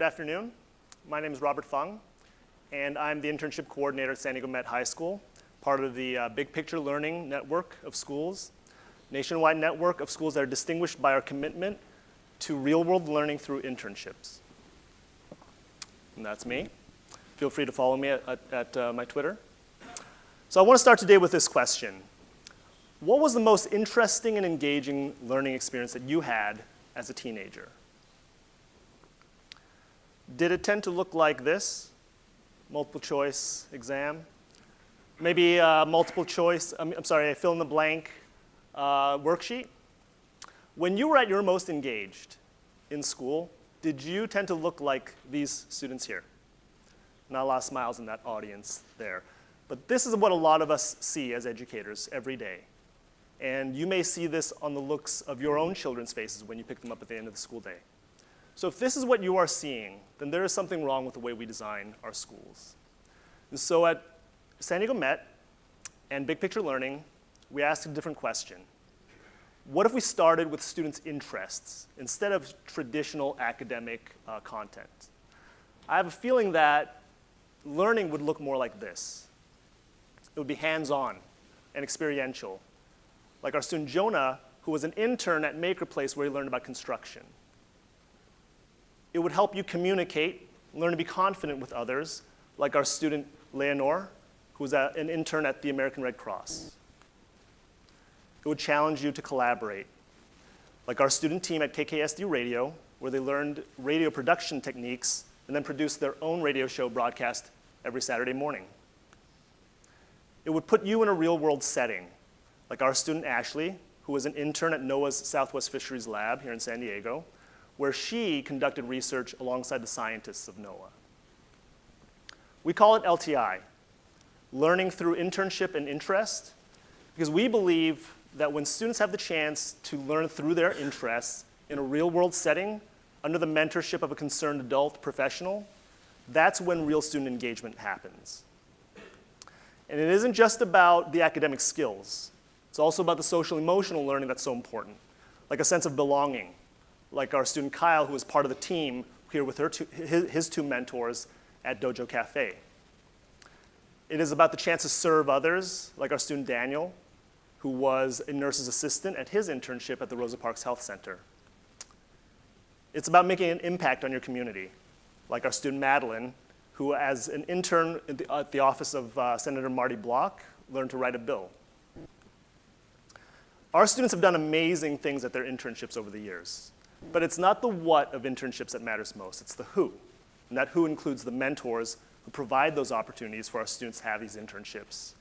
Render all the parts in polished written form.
Good afternoon. My name is Robert Fung, and I'm the internship coordinator at San Diego Met High School, part of the Big Picture Learning network of schools, nationwide network of schools that are distinguished by our commitment to real-world learning through internships. And that's me. Feel free to follow me at my Twitter. So I want to start today with this question. What was the most interesting and engaging learning experience that you had as a teenager? Did it tend to look like this? Multiple choice exam? Maybe a fill in the blank worksheet? When you were at your most engaged in school, did you tend to look like these students here? Not a lot of smiles in that audience there. But this is what a lot of us see as educators every day. And you may see this on the looks of your own children's faces when you pick them up at the end of the school day. So if this is what you are seeing, then there is something wrong with the way we design our schools. And so at San Diego Met and Big Picture Learning, we asked a different question. What if we started with students' interests instead of traditional academic content? I have a feeling that learning would look more like this. It would be hands-on and experiential, like our student Jonah, who was an intern at Maker Place where he learned about construction. It would help you communicate, learn to be confident with others, like our student Leonore, who was an intern at the American Red Cross. It would challenge you to collaborate, like our student team at KKSD Radio, where they learned radio production techniques and then produced their own radio show broadcast every Saturday morning. It would put you in a real-world setting, like our student Ashley, who was an intern at NOAA's Southwest Fisheries Lab here in San Diego, where she conducted research alongside the scientists of NOAA. We call it LTI, learning through internship and interest, because we believe that when students have the chance to learn through their interests in a real-world setting, under the mentorship of a concerned adult professional, that's when real student engagement happens. And it isn't just about the academic skills. It's also about the social-emotional learning that's so important, like a sense of belonging, like our student Kyle, who was part of the team here with his two mentors at Dojo Cafe. It is about the chance to serve others, like our student Daniel, who was a nurse's assistant at his internship at the Rosa Parks Health Center. It's about making an impact on your community, like our student Madeline, who as an intern at the office of Senator Marty Block, learned to write a bill. Our students have done amazing things at their internships over the years. But it's not the what of internships that matters most, it's the who. And that who includes the mentors who provide those opportunities for our students to have these internships.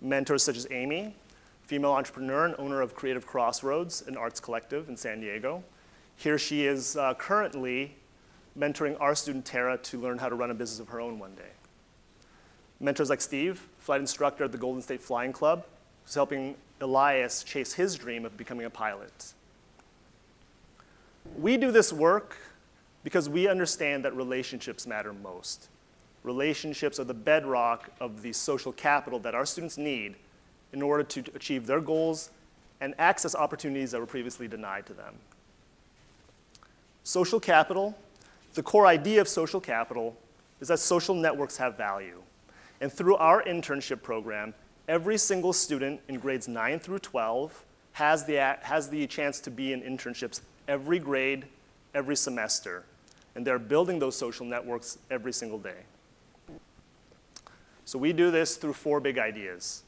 Mentors such as Amy, female entrepreneur and owner of Creative Crossroads, an arts collective in San Diego. Here she is currently mentoring our student Tara to learn how to run a business of her own one day. Mentors like Steve, flight instructor at the Golden State Flying Club, who's helping Elias chase his dream of becoming a pilot. We do this work because we understand that relationships matter most. Relationships are the bedrock of the social capital that our students need in order to achieve their goals and access opportunities that were previously denied to them. Social capital, the core idea of social capital is that social networks have value. And through our internship program, every single student in grades 9 through 12 has the chance to be in internships every grade, every semester. And they're building those social networks every single day. So we do this through 4 big ideas.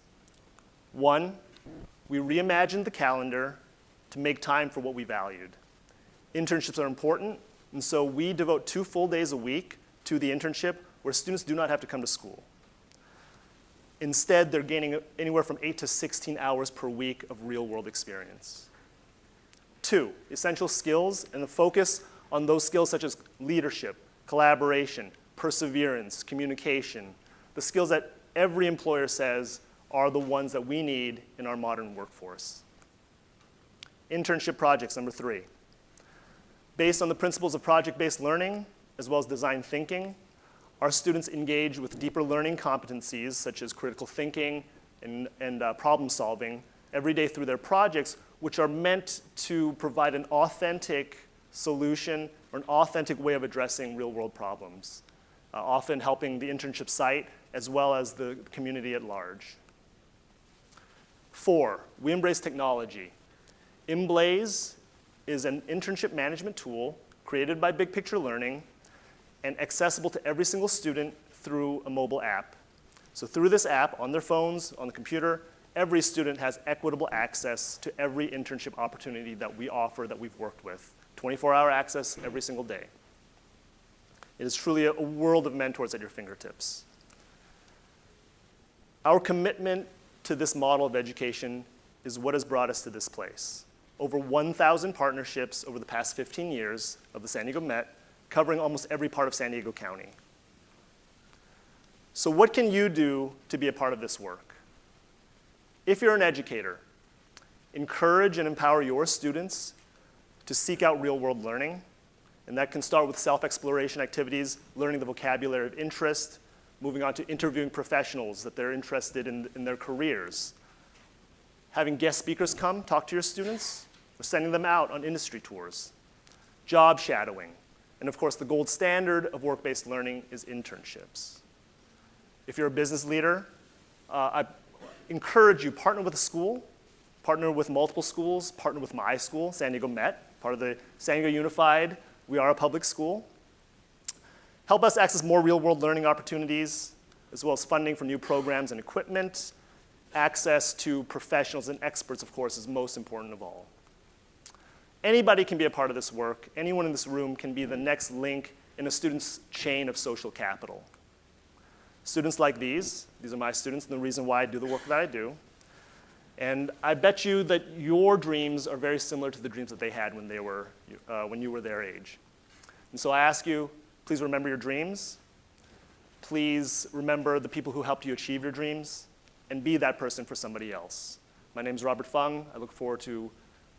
1, we reimagined the calendar to make time for what we valued. Internships are important, and so we devote 2 full days a week to the internship where students do not have to come to school. Instead, they're gaining anywhere from 8 to 16 hours per week of real-world experience. 2, essential skills and the focus on those skills such as leadership, collaboration, perseverance, communication, the skills that every employer says are the ones that we need in our modern workforce. Internship projects, number 3. Based on the principles of project-based learning, as well as design thinking, our students engage with deeper learning competencies such as critical thinking and problem solving every day through their projects, which are meant to provide an authentic solution, or an authentic way of addressing real-world problems, often helping the internship site as well as the community at large. 4, we embrace technology. Emblaze is an internship management tool created by Big Picture Learning and accessible to every single student through a mobile app. So through this app, on their phones, on the computer, every student has equitable access to every internship opportunity that we offer, that we've worked with. 24-hour access every single day. It is truly a world of mentors at your fingertips. Our commitment to this model of education is what has brought us to this place. Over 1,000 partnerships over the past 15 years of the San Diego Met, covering almost every part of San Diego County. So what can you do to be a part of this work? If you're an educator, encourage and empower your students to seek out real-world learning, and that can start with self-exploration activities, learning the vocabulary of interest, moving on to interviewing professionals that they're interested in their careers, having guest speakers come talk to your students, or sending them out on industry tours, job shadowing, and of course the gold standard of work-based learning is internships. If you're a business leader, I encourage you, partner with a school, partner with multiple schools, partner with my school, San Diego Met, part of the San Diego Unified. We are a public school. Help us access more real-world learning opportunities, as well as funding for new programs and equipment. Access to professionals and experts, of course, is most important of all. Anybody can be a part of this work. Anyone in this room can be the next link in a student's chain of social capital. Students like these are my students and the reason why I do the work that I do. And I bet you that your dreams are very similar to the dreams that they had when you were their age. And so I ask you, please remember your dreams. Please remember the people who helped you achieve your dreams, and be that person for somebody else. My name is Robert Fung. I look forward to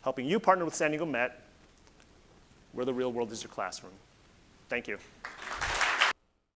helping you partner with San Diego Met, where the real world is your classroom. Thank you.